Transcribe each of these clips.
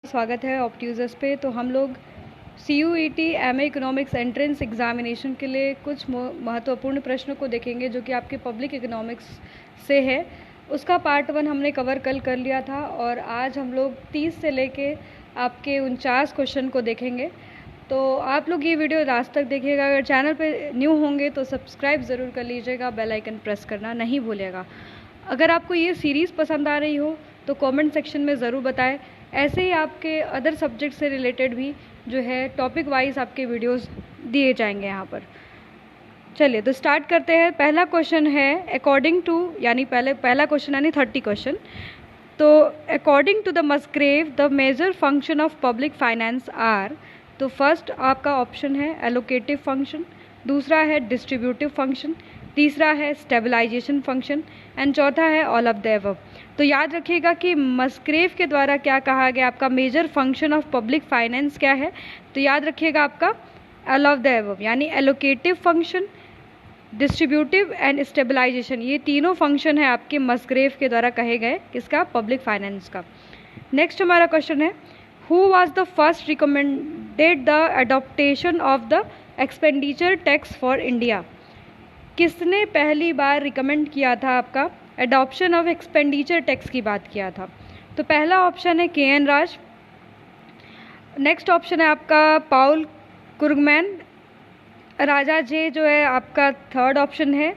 स्वागत है ऑप्ट्यूजर्स पे। तो हम लोग CUET MA economics entrance examination के लिए कुछ महत्वपूर्ण प्रश्नों को देखेंगे जो कि आपके पब्लिक इकोनॉमिक्स से है। उसका पार्ट 1 हमने कवर कल कर लिया था और आज हम लोग 30 से लेके आपके 49 क्वेश्चन को देखेंगे। तो आप लोग ये वीडियो लास्ट तक देखिएगा। अगर चैनल पे न्यू होंगे तो सब्सक्राइब ज़रूर कर लीजिएगा, बेल आइकन प्रेस करना नहीं भूलिएगा। अगर आपको ये सीरीज़ पसंद आ रही हो तो कमेंट सेक्शन में ज़रूर बताएं। ऐसे ही आपके अदर सब्जेक्ट से रिलेटेड भी जो है टॉपिक वाइज आपके वीडियोस दिए जाएंगे यहाँ पर। चलिए तो स्टार्ट करते हैं। पहला क्वेश्चन है अकॉर्डिंग टू, यानी पहला क्वेश्चन यानी 30 क्वेश्चन। तो according to the Musgrave the major function of public finance are. तो फर्स्ट आपका ऑप्शन है एलोकेटिव फंक्शन, दूसरा है डिस्ट्रीब्यूटिव फंक्शन, तीसरा है स्टेबलाइजेशन फंक्शन एंड चौथा है ऑल ऑफ द अबव। तो याद रखिएगा कि मस्ग्रेव के द्वारा क्या कहा गया, आपका major function of public finance क्या है। तो याद रखिएगा आपका ऑल ऑफ द अबव, यानी allocative function, distributive and stabilization, ये तीनों फंक्शन है आपके मस्ग्रेव के द्वारा कहे गए किसका, पब्लिक फाइनेंस का। नेक्स्ट हमारा क्वेश्चन है who was the first recommended the adaptation of the expenditure tax for India. किसने पहली बार रिकमेंड किया था आपका एडॉप्शन ऑफ एक्सपेंडिचर टैक्स की बात किया था। तो पहला ऑप्शन है KN राज, नेक्स्ट ऑप्शन है आपका पाउल क्रुगमैन, राजा जे जो है आपका थर्ड ऑप्शन है,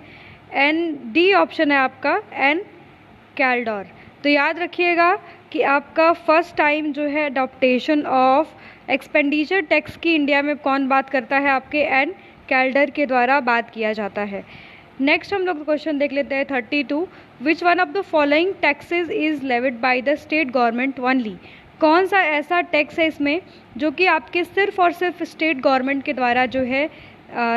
डी ऑप्शन है आपका एन कैल्डोर। तो याद रखिएगा कि आपका फर्स्ट टाइम जो है अडॉप्टेशन ऑफ एक्सपेंडिचर टैक्स की इंडिया में कौन बात करता है, आपके एन कैल्डर के द्वारा बात किया जाता है। नेक्स्ट हम लोग क्वेश्चन देख लेते हैं 32। Which one of the following taxes is levied by the state government only. कौन सा ऐसा टैक्स है इसमें जो कि आपके सिर्फ और सिर्फ स्टेट गवर्नमेंट के द्वारा जो है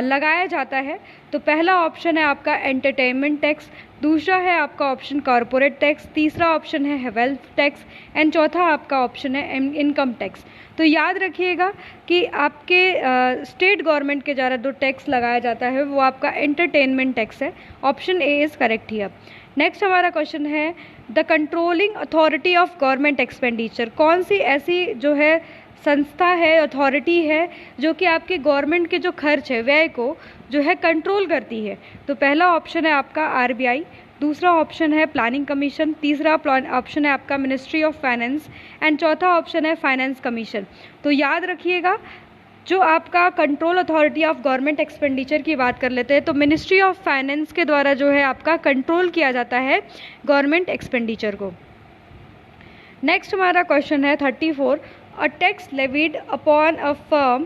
लगाया जाता है। तो पहला ऑप्शन है आपका एंटरटेनमेंट टैक्स, दूसरा है आपका ऑप्शन कॉरपोरेट टैक्स, तीसरा ऑप्शन है वेल्थ टैक्स एंड चौथा आपका ऑप्शन है इनकम टैक्स। तो याद रखिएगा कि आपके स्टेट गवर्नमेंट के द्वारा जो टैक्स लगाया जाता है वो आपका एंटरटेनमेंट टैक्स है। Option A is correct here. Next हमारा क्वेश्चन है the controlling authority of government expenditure. कौन सी ऐसी जो है संस्था है, अथॉरिटी है जो कि आपके गवर्नमेंट के जो खर्च है, व्यय को जो है कंट्रोल करती है। तो पहला ऑप्शन है आपका RBI, दूसरा ऑप्शन है प्लानिंग कमीशन, तीसरा ऑप्शन है आपका मिनिस्ट्री ऑफ फाइनेंस एंड चौथा ऑप्शन है फाइनेंस कमीशन। तो याद रखिएगा जो आपका control authority of government expenditure की बात कर लेते हैं तो मिनिस्ट्री ऑफ फाइनेंस के द्वारा जो है आपका कंट्रोल किया जाता है गवर्नमेंट एक्सपेंडिचर को। नेक्स्ट हमारा क्वेश्चन है 34। A tax levied upon a firm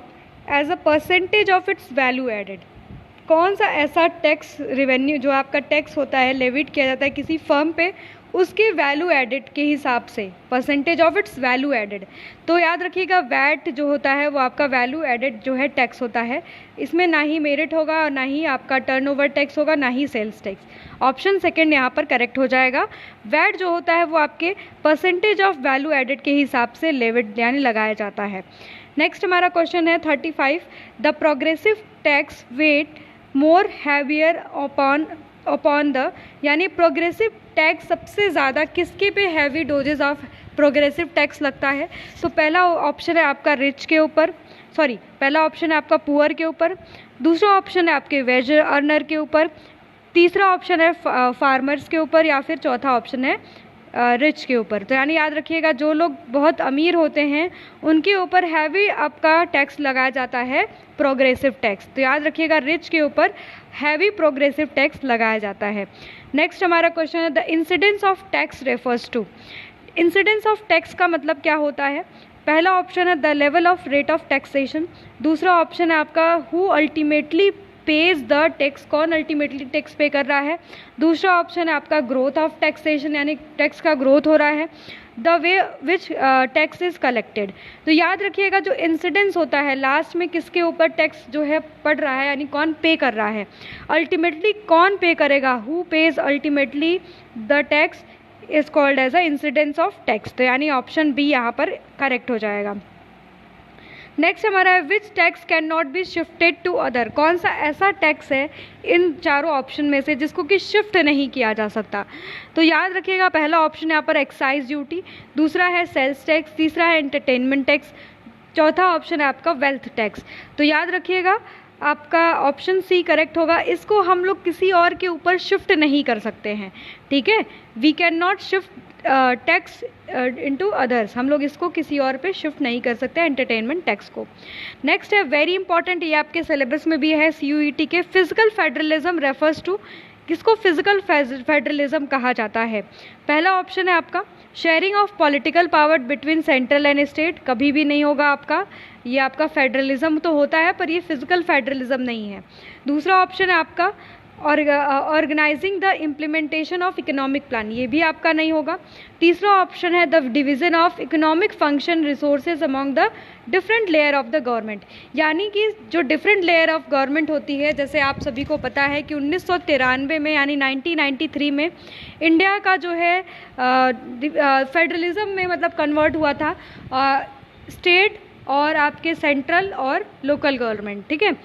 as a percentage of its value added. कौन सा ऐसा टैक्स रेवेन्यू जो आपका टैक्स होता है लेविड किया जाता है किसी फर्म पे उसके वैल्यू एडेड के हिसाब से, percentage of its value added. तो याद रखिएगा वैट जो होता है वो आपका वैल्यू एडेड जो है टैक्स होता है। इसमें ना ही मेरिट होगा और ना ही आपका टर्नओवर टैक्स होगा, ना ही सेल्स टैक्स। ऑप्शन सेकंड यहाँ पर करेक्ट हो जाएगा। वैट जो होता है वो आपके परसेंटेज ऑफ वैल्यू एडेड के हिसाब से लेविड यानी लगाया जाता है। नेक्स्ट हमारा क्वेश्चन है 35। The progressive tax weight more heavier upon the, यानी प्रोग्रेसिव टैक्स सबसे ज़्यादा किसके पे heavy doses of progressive tax लगता है। तो पहला ऑप्शन है आपका रिच के ऊपर, पहला ऑप्शन है आपका पुअर के ऊपर, दूसरा ऑप्शन है आपके वेज अर्नर के ऊपर, तीसरा ऑप्शन है फार्मर्स के ऊपर या फिर चौथा ऑप्शन है रिच के ऊपर। तो यानी याद रखिएगा जो लोग बहुत अमीर होते हैं उनके ऊपर हैवी आपका टैक्स लगाया जाता है प्रोग्रेसिव टैक्स। तो याद रखिएगा रिच के ऊपर हैवी प्रोग्रेसिव टैक्स लगाया जाता है। नेक्स्ट हमारा क्वेश्चन है the incidence of tax refers to. Incidence of tax का मतलब क्या होता है। पहला ऑप्शन है the level of rate of taxation, दूसरा ऑप्शन है आपका who ultimately pays the tax, कौन अल्टीमेटली टैक्स पे कर रहा है, दूसरा ऑप्शन है आपका ग्रोथ ऑफ टैक्सेशन यानी टैक्स का ग्रोथ हो रहा है, the way which tax is collected. तो याद रखिएगा जो इंसिडेंस होता है लास्ट में किसके ऊपर टैक्स जो है पड़ रहा है यानी कौन पे कर रहा है, अल्टीमेटली कौन पे करेगा, who pays ultimately the tax is called as a incidence of tax. तो यानी ऑप्शन बी यहाँ पर करेक्ट हो जाएगा। नेक्स्ट हमारा है which tax can not be shifted to other, कौन सा ऐसा टैक्स है इन चारों ऑप्शन में से जिसको कि शिफ्ट नहीं किया जा सकता। तो याद रखिएगा पहला ऑप्शन यहाँ पर एक्साइज ड्यूटी, दूसरा है सेल्स टैक्स, तीसरा है एंटरटेनमेंट टैक्स, चौथा ऑप्शन है आपका वेल्थ टैक्स। तो याद रखिएगा आपका ऑप्शन सी करेक्ट होगा। इसको हम लोग किसी और के ऊपर शिफ्ट नहीं कर सकते हैं, ठीक है। We can not shift tax into others, हम लोग इसको किसी और पे शिफ्ट नहीं कर सकते एंटरटेनमेंट टैक्स को। नेक्स्ट है वेरी इंपॉर्टेंट, ये आपके सिलेबस में भी है CUET के, फिजिकल फेडरलिज्म रेफर्स टू, किसको फिजिकल फेडरलिज्म कहा जाता है। पहला ऑप्शन है आपका sharing of political power between central and state, कभी भी नहीं होगा आपका, ये आपका फेडरलिज्म तो होता है पर ये फिजिकल फेडरलिज्म नहीं है। दूसरा ऑप्शन है आपका organizing the implementation of economic plan, ये भी आपका नहीं होगा। तीसरा ऑप्शन है the division of economic function resources among the different layer of the government, यानी कि जो डिफरेंट लेयर ऑफ गवर्नमेंट होती है, जैसे आप सभी को पता है कि 1993 में यानी 1993 में इंडिया का जो है फेडरलिज्म में मतलब कन्वर्ट हुआ था स्टेट और आपके सेंट्रल और लोकल गवर्नमेंट, ठीक है।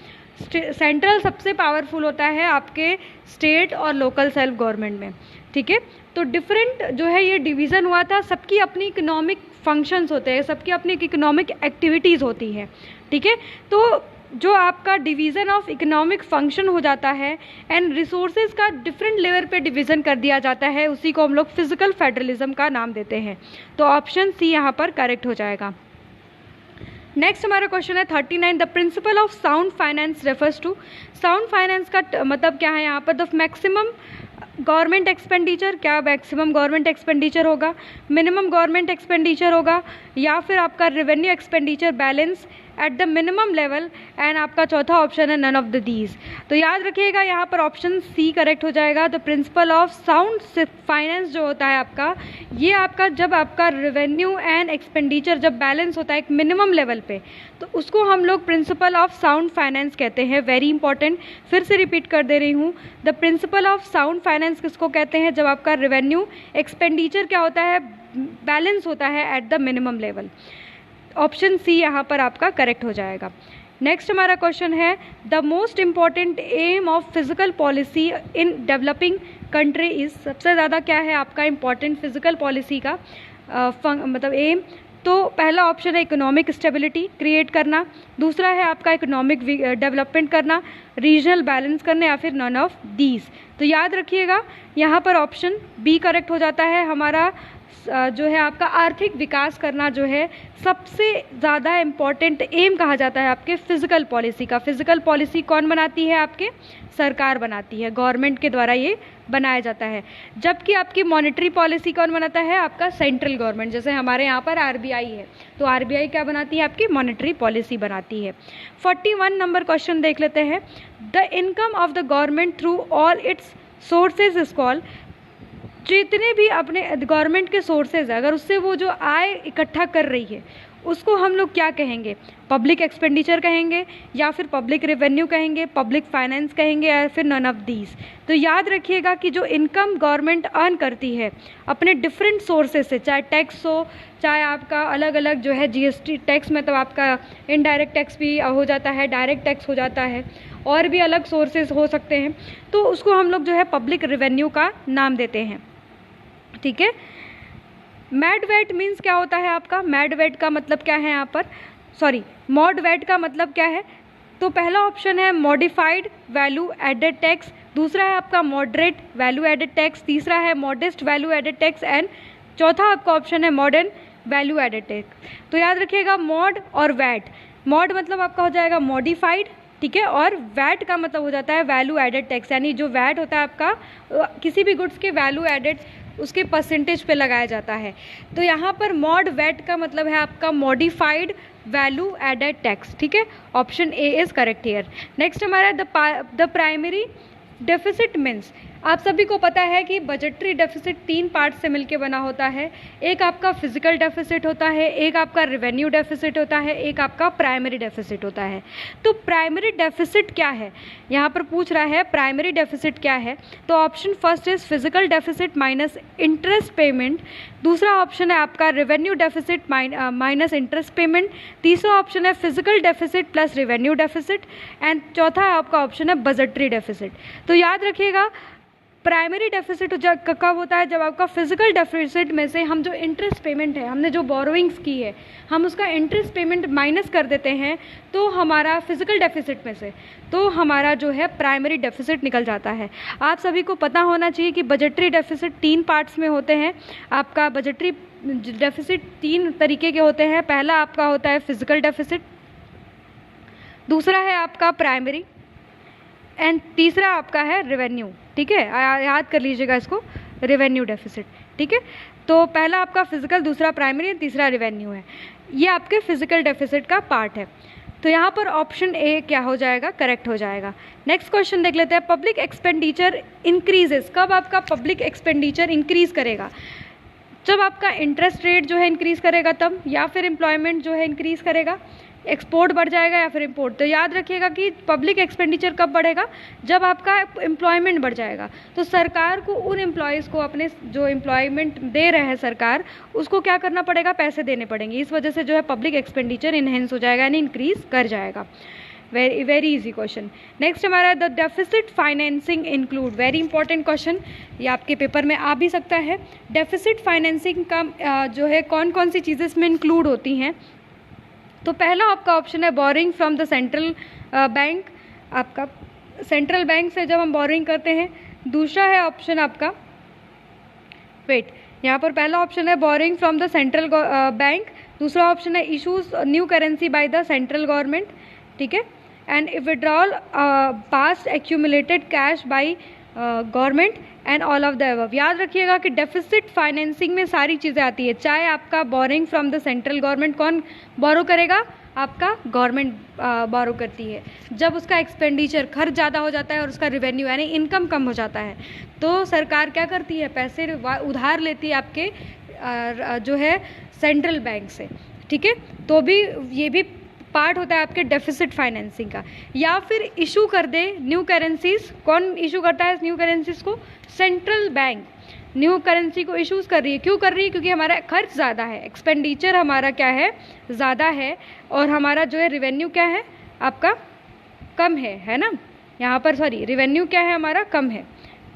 सेंट्रल सबसे पावरफुल होता है आपके स्टेट और लोकल सेल्फ गवर्नमेंट में, ठीक है। तो डिफरेंट जो है ये डिवीज़न हुआ था, सबकी अपनी इकोनॉमिक फंक्शंस होते हैं, सबकी अपनी इकोनॉमिक एक्टिविटीज़ होती हैं, ठीक है। तो जो आपका डिवीज़न ऑफ इकोनॉमिक फंक्शन हो जाता है एंड रिसोर्सेज का डिफरेंट लेवल पे डिवीज़न कर दिया जाता है, उसी को हम लोग फिजिकल फेडरलिज्म का नाम देते हैं। तो ऑप्शन सी यहाँ पर करेक्ट हो जाएगा। नेक्स्ट हमारा क्वेश्चन है 39, the principle of sound finance refers to, sound finance का मतलब क्या है यहाँ पर। द मैक्सिमम गवर्नमेंट एक्सपेंडिचर, क्या मैक्सिमम गवर्नमेंट एक्सपेंडिचर होगा, मिनिमम गवर्नमेंट एक्सपेंडिचर होगा, या फिर आपका revenue expenditure balance at the minimum level, and आपका चौथा ऑप्शन है नन ऑफ द दीज। तो याद रखिएगा यहाँ पर ऑप्शन सी करेक्ट हो जाएगा। The principle of sound finance जो होता है आपका, ये आपका जब आपका रेवेन्यू एंड एक्सपेंडिचर जब बैलेंस होता है एक मिनिमम लेवल पे, तो उसको हम लोग प्रिंसिपल ऑफ साउंड फाइनेंस कहते हैं। वेरी इंपॉर्टेंट, फिर से रिपीट कर दे रही हूँ, the principle of sound finance किसको कहते हैं, जब आपका रेवेन्यू एक्सपेंडिचर क्या होता है, बैलेंस होता है at the minimum level. Option C यहाँ पर आपका करेक्ट हो जाएगा। नेक्स्ट हमारा क्वेश्चन है the most important aim of physical policy in developing country is, सबसे ज़्यादा क्या है आपका इम्पॉर्टेंट फिजिकल पॉलिसी का मतलब एम। तो पहला ऑप्शन है इकोनॉमिक स्टेबिलिटी क्रिएट करना, दूसरा है आपका इकोनॉमिक डेवलपमेंट करना, रीजनल बैलेंस करना, या फिर नन ऑफ दीज। तो याद रखिएगा यहाँ पर ऑप्शन बी करेक्ट हो जाता है। हमारा जो है आपका आर्थिक विकास करना जो है सबसे ज़्यादा इम्पॉर्टेंट एम कहा जाता है आपके फिजिकल पॉलिसी का। फिजिकल पॉलिसी कौन बनाती है, आपके सरकार बनाती है, गवर्नमेंट के द्वारा ये बनाया जाता है। जबकि आपकी मॉनेटरी पॉलिसी कौन बनाता है, आपका सेंट्रल गवर्नमेंट। जैसे हमारे यहाँ पर RBI है, तो RBI क्या बनाती है, आपकी मॉनेटरी पॉलिसी बनाती है। 41 नंबर क्वेश्चन देख लेते हैं। The income of the government through all it's sources is called, जितने भी अपने गवर्नमेंट के सोर्सेज है, अगर उससे वो जो आय इकट्ठा कर रही है, उसको हम लोग क्या कहेंगे, पब्लिक एक्सपेंडिचर कहेंगे, या फिर पब्लिक रेवेन्यू कहेंगे, पब्लिक फाइनेंस कहेंगे, या फिर नन ऑफ दीज। तो याद रखिएगा कि जो इनकम गवर्नमेंट अर्न करती है अपने डिफरेंट सोर्सेज से, चाहे टैक्स हो, चाहे आपका अलग अलग जो है GST टैक्स, मतलब आपका इनडायरेक्ट टैक्स भी हो जाता है, डायरेक्ट टैक्स हो जाता है, और भी अलग सोर्सेज हो सकते हैं, तो उसको हम लोग जो है पब्लिक रेवेन्यू का नाम देते हैं, ठीक है। मैड वेट मीन्स क्या होता है आपका, मैड वेट का मतलब क्या है यहाँ पर, सॉरी मॉड वेट का मतलब क्या है। तो पहला ऑप्शन है मॉडिफाइड वैल्यू एडेड टैक्स, दूसरा है आपका मॉडरेट वैल्यू एडेड टैक्स, तीसरा है modest value added tax, and चौथा आपका ऑप्शन है मॉडर्न वैल्यू एडेड टैक्स। तो याद रखिएगा मॉड और वैट, मॉड मतलब आपका हो जाएगा मॉडिफाइड, ठीक है, और वैट का मतलब हो जाता है वैल्यू एडेड टैक्स, यानी जो वैट होता है आपका किसी भी गुड्स के वैल्यू एडेड उसके परसेंटेज पे लगाया जाता है। तो यहाँ पर मॉड वैट का मतलब है आपका मॉडिफाइड वैल्यू एडेड टैक्स, ठीक है। Option A is correct here. Next हमारा द प्राइमरी डेफिसिट मीन्स, आप सभी को पता है कि बजटरी डेफिसिट 3 पार्ट से मिलकर बना होता है। एक आपका फिजिकल डेफिसिट होता है, एक आपका रेवेन्यू डेफिसिट होता है, एक आपका प्राइमरी डेफिसिट होता है। तो प्राइमरी डेफिसिट क्या है, यहाँ पर पूछ रहा है प्राइमरी डेफिसिट क्या है। तो option first is physical deficit minus interest payment, दूसरा ऑप्शन है आपका revenue deficit minus interest payment, तीसरा ऑप्शन है physical deficit plus revenue deficit, and चौथा आपका ऑप्शन है बजटरी डेफिसिट। तो याद रखिएगा प्राइमरी डेफिसिट कब होता है, जब आपका फिजिकल डेफिसिट में से हम जो इंटरेस्ट पेमेंट है, हमने जो बोरोइंग्स की है, हम उसका इंटरेस्ट पेमेंट माइनस कर देते हैं तो हमारा फिजिकल डेफिसिट में से, तो हमारा जो है प्राइमरी डेफिसिट निकल जाता है। आप सभी को पता होना चाहिए कि बजटरी डेफिसिट 3 पार्ट्स में होते हैं। आपका बजटरी डेफिसिट 3 तरीके के होते हैं। पहला आपका होता है फिजिकल डेफिसिट, दूसरा है आपका प्राइमरी, एंड तीसरा आपका है रेवेन्यू। ठीक है, याद कर लीजिएगा इसको, रेवेन्यू डेफिसिट। ठीक है, तो पहला आपका फिजिकल, दूसरा प्राइमरी, तीसरा रेवेन्यू है। ये आपके फिजिकल डेफिसिट का पार्ट है। तो यहाँ पर ऑप्शन ए क्या हो जाएगा, करेक्ट हो जाएगा। नेक्स्ट क्वेश्चन देख लेते हैं। पब्लिक एक्सपेंडिचर इंक्रीजेस, कब आपका पब्लिक एक्सपेंडिचर इंक्रीज करेगा, जब आपका इंटरेस्ट रेट जो है इंक्रीज करेगा तब, या फिर एम्प्लॉयमेंट जो है इंक्रीज करेगा, एक्सपोर्ट बढ़ जाएगा या फिर इंपोर्ट। तो याद रखिएगा कि पब्लिक एक्सपेंडिचर कब बढ़ेगा, जब आपका एम्प्लॉयमेंट बढ़ जाएगा। तो सरकार को उन एम्प्लॉयज़ को अपने जो एम्प्लॉयमेंट दे रहे हैं सरकार, उसको क्या करना पड़ेगा, पैसे देने पड़ेंगे। इस वजह से जो है पब्लिक एक्सपेंडिचर इनहेंस हो जाएगा, यानी इंक्रीज कर जाएगा। Very easy question. नेक्स्ट हमारा the deficit financing include, very important question, ये आपके पेपर में आ भी सकता है। डेफिसिट फाइनेंसिंग का जो है कौन कौन सी चीज़ें इसमें इंक्लूड होती हैं। तो पहला आपका ऑप्शन है boring from the central bank, आपका सेंट्रल बैंक से जब हम बोरिंग करते हैं। दूसरा है ऑप्शन आपका, वेट, यहाँ पर पहला ऑप्शन है boring from the central bank, दूसरा ऑप्शन है issues new currency by the central government. ठीक है, and withdrawal past accumulated cash by government and all of the above. याद रखिएगा कि डेफिसिट फाइनेंसिंग में सारी चीज़ें आती है, चाहे आपका boring from the central government, कौन बोरो करेगा, आपका गवर्नमेंट बोरो करती है। जब उसका एक्सपेंडिचर खर्च ज़्यादा हो जाता है और उसका रेवेन्यू यानी इनकम कम हो जाता है, तो सरकार क्या करती है, पैसे उधार लेती है आपके जो है सेंट्रल बैंक से। ठीक है, तो भी ये भी पार्ट होता है आपके डेफिसिट फाइनेंसिंग का। या फिर इशू कर दे न्यू करेंसीज, कौन इशू करता है न्यू करेंसीज को, सेंट्रल बैंक न्यू करेंसी को इशूज़ कर रही है। क्यों कर रही है, क्योंकि हमारा खर्च ज़्यादा है, एक्सपेंडिचर हमारा क्या है, ज़्यादा है, और हमारा जो है रेवेन्यू क्या है आपका कम है ना, यहाँ पर सॉरी रेवेन्यू क्या है हमारा कम है।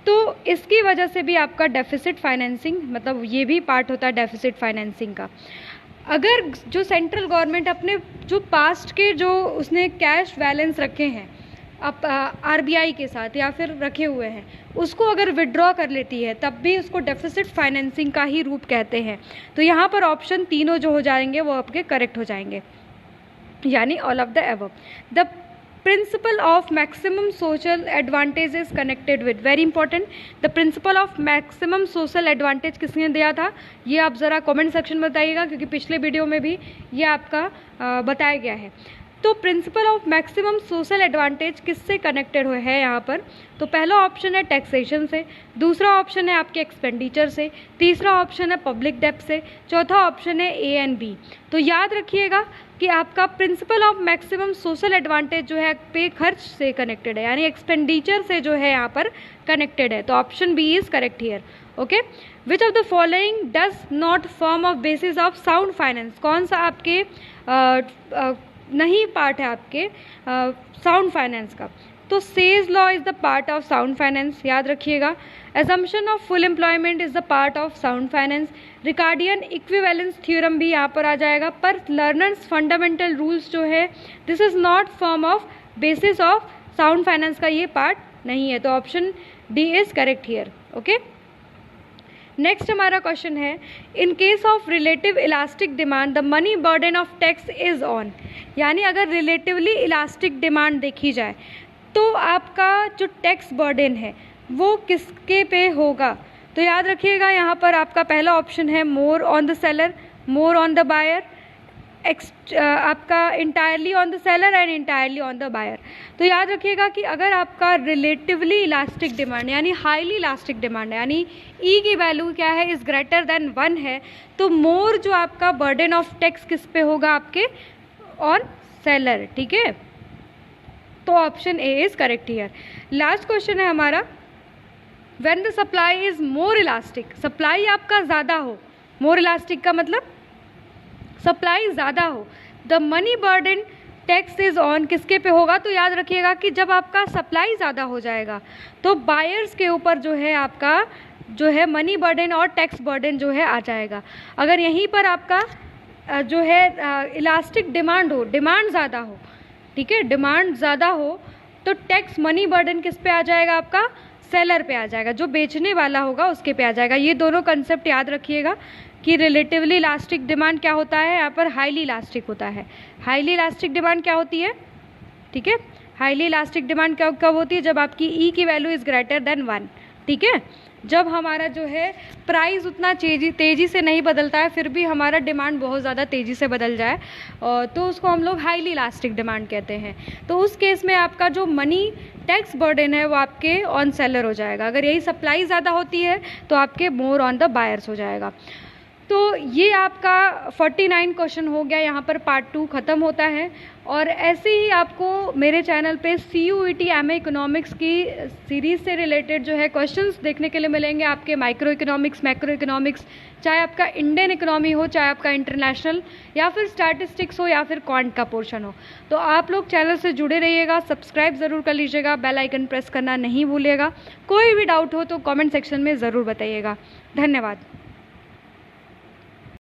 तो इसकी वजह से भी आपका डेफिसिट फाइनेंसिंग, मतलब ये भी पार्ट होता है डेफिसिट फाइनेंसिंग का। अगर जो सेंट्रल गवर्नमेंट अपने जो पास्ट के जो उसने कैश बैलेंस रखे हैं अब आरबीआई के साथ या फिर रखे हुए हैं, उसको अगर विड्रॉ कर लेती है, तब भी उसको डेफिसिट फाइनेंसिंग का ही रूप कहते हैं। तो यहाँ पर ऑप्शन तीनों जो हो जाएंगे वो आपके करेक्ट हो जाएंगे, यानी all of the above. The principle of maximum social advantage is connected with, very important, the principle of maximum social advantage किसने दिया था, ये आप ज़रा कमेंट सेक्शन में बताइएगा, क्योंकि पिछले वीडियो में भी ये आपका बताया गया है। तो principle of maximum social advantage किससे कनेक्टेड हुए है यहाँ पर, तो पहला ऑप्शन है टैक्सेशन से, दूसरा ऑप्शन है आपके एक्सपेंडिचर से, तीसरा ऑप्शन है पब्लिक डेब्ट से, चौथा ऑप्शन है ए एंड बी। तो याद रखिएगा कि आपका principle of maximum social advantage जो है पे खर्च से कनेक्टेड है, यानी एक्सपेंडिचर से जो है यहाँ पर कनेक्टेड है। तो option B is correct here. Okay, which of the following does not form of basis of sound finance, कौन सा आपके नहीं पार्ट है आपके साउंड फाइनेंस का। तो says law is the part of sound finance, याद रखिएगा। Assumption of full employment is the part of sound finance. Ricardian equivalence theorem भी यहाँ पर आ जाएगा, पर लर्नर्स फंडामेंटल रूल्स जो है this is not form of basis of sound finance का ये पार्ट नहीं है। तो option D is correct here. Okay, next हमारा क्वेश्चन है, in case of relative elastic demand the money burden of tax is on, यानी अगर relatively elastic demand देखी जाए तो आपका जो टैक्स बर्डन है वो किसके पे होगा। तो याद रखिएगा यहाँ पर आपका पहला ऑप्शन है more on the seller, more on the buyer, आपका entirely on the seller and entirely on the buyer. तो याद रखिएगा कि अगर आपका रिलेटिवली इलास्टिक डिमांड यानी हाईली इलास्टिक डिमांड है, यानी ई की वैल्यू क्या है, इज़ ग्रेटर देन 1 है, तो मोर जो आपका बर्डन ऑफ टैक्स किस पे होगा, आपके ऑन सेलर। ठीक है, तो option A is correct here. Last question है हमारा, when the supply is more elastic, supply आपका ज़्यादा हो, मोर इलास्टिक का मतलब सप्लाई ज़्यादा हो, the money burden tax is on किसके पे होगा, तो याद रखिएगा कि जब आपका सप्लाई ज़्यादा हो जाएगा तो बायर्स के ऊपर जो है आपका जो है मनी बर्डन और टैक्स बर्डन जो है आ जाएगा। अगर यहीं पर आपका जो है इलास्टिक डिमांड हो, डिमांड ज़्यादा हो, ठीक है, डिमांड ज़्यादा हो, तो टैक्स मनी बर्डन किस पे आ जाएगा, आपका सेलर पे आ जाएगा, जो बेचने वाला होगा उसके पे आ जाएगा। ये दोनों कंसेप्ट याद रखिएगा कि रिलेटिवली इलास्टिक डिमांड क्या होता है, यहाँ पर हाईली इलास्टिक होता है। हाईली इलास्टिक डिमांड क्या होती है, ठीक है, हाईली इलास्टिक डिमांड कब होती है, जब आपकी ई की वैल्यू इज़ ग्रेटर देन 1। ठीक है, जब हमारा जो है प्राइस उतना तेज़ी से नहीं बदलता है, फिर भी हमारा डिमांड बहुत ज़्यादा तेज़ी से बदल जाए, तो उसको हम लोग हाईली इलास्टिक डिमांड कहते हैं। तो उस केस में आपका जो मनी टैक्स बर्डन है वो आपके ऑन सेलर हो जाएगा। अगर यही सप्लाई ज़्यादा होती है तो आपके मोर ऑन द बायर्स हो जाएगा। तो ये आपका 49 क्वेश्चन हो गया, यहाँ पर पार्ट 2 ख़त्म होता है। और ऐसे ही आपको मेरे चैनल पे CUET MA इकोनॉमिक्स की सीरीज़ से रिलेटेड जो है क्वेश्चंस देखने के लिए मिलेंगे, आपके माइक्रो इकोनॉमिक्स, मैक्रो इकोनॉमिक्स, चाहे आपका इंडियन इकोनॉमी हो, चाहे आपका इंटरनेशनल, या फिर स्टैटिस्टिक्स हो, या फिर क्वांट का पोर्शन हो। तो आप लोग चैनल से जुड़े रहिएगा, सब्सक्राइब ज़रूर कर लीजिएगा, बेल आइकन प्रेस करना नहीं भूलिएगा। कोई भी डाउट हो तो कॉमेंट सेक्शन में ज़रूर बताइएगा। धन्यवाद।